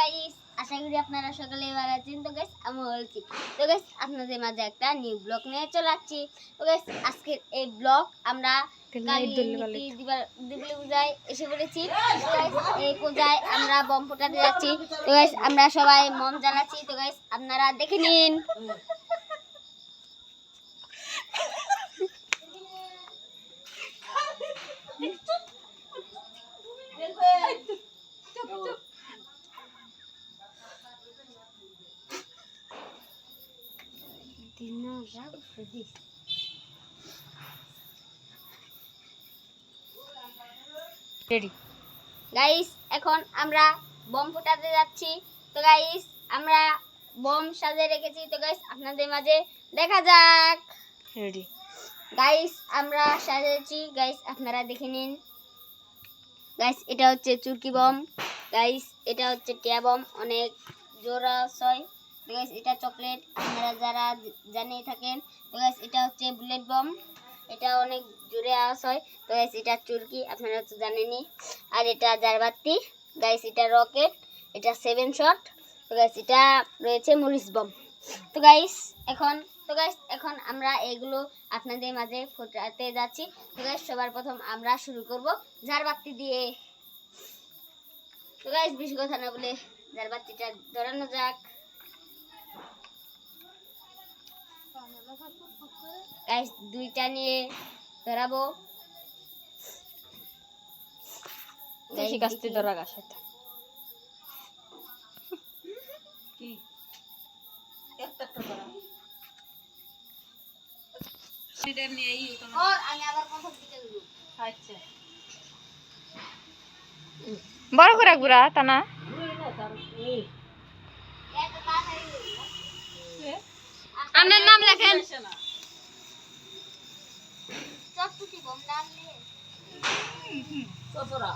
Guys আশা করি আপনারা সকলে ভালো আছেন। তো গাইস আমি বলছি, তো গাইস আপনাদের মাঝে একটা নিউ ব্লগ নিয়ে চলে আসছি। তো গাইস আজকের এই ব্লগ আমরা দিবলি পূজায় এসে পড়েছি। তো গাইস এই পূজায় আমরা বম ফোটাতে যাচ্ছি। তো গাইস আমরা সবাই মম জ্বালাচ্ছি। তো গাইস আপনারা দেখে নিন। গাইস এখন আমরা বম ফোটাতে যাচ্ছি। তো গাইস আমরা বম সাজিয়ে রেখেছি। তো গাইস আপনাদের মাঝে দেখা যাক। রেডি গাইস আমরা সাজিয়েছি, গাইস আপনারা দেখে নিন। গাইস এটা হচ্ছে চুরকি বম, গাইস এটা হচ্ছে টিয়া বম, অনেক জোর হয়। তো গাইস এটা চকলেট, আপনারা যারা জানিয়ে থাকেন। তো গাইস এটা হচ্ছে বুলেট বম, এটা অনেক জোরে আওয়াজ হয়। তো গাইস এটা চুরকি, আপনারা তো জানেনই। আর এটা জারবাতি, গাইস এটা রকেট, এটা 7 শট। তো গাইস এটা রয়েছে মরিচ বম। তো গাইস এখন আমরা এগুলো আপনাদের মাঝে ফোটাতে যাচ্ছি। তো গাইস সবার প্রথম আমরা শুরু করব ঝাড়বাতি দিয়ে। তো গাইস বেশি কথা না বলে ঝাড়বাতিটা ধরানো যাক। গাইস দুইটা নিয়ে ধরাবো। বেশি কাস্তে ধরা গাছে কি একটা ধরা সিডে নিয়ে এই তো আর আমি আবার প্রথম দিকে দেব। আচ্ছা বড় করে গুড়া তা না আপনার নাম লেখেন। চটচটি বম নাম নিয়ে সসরা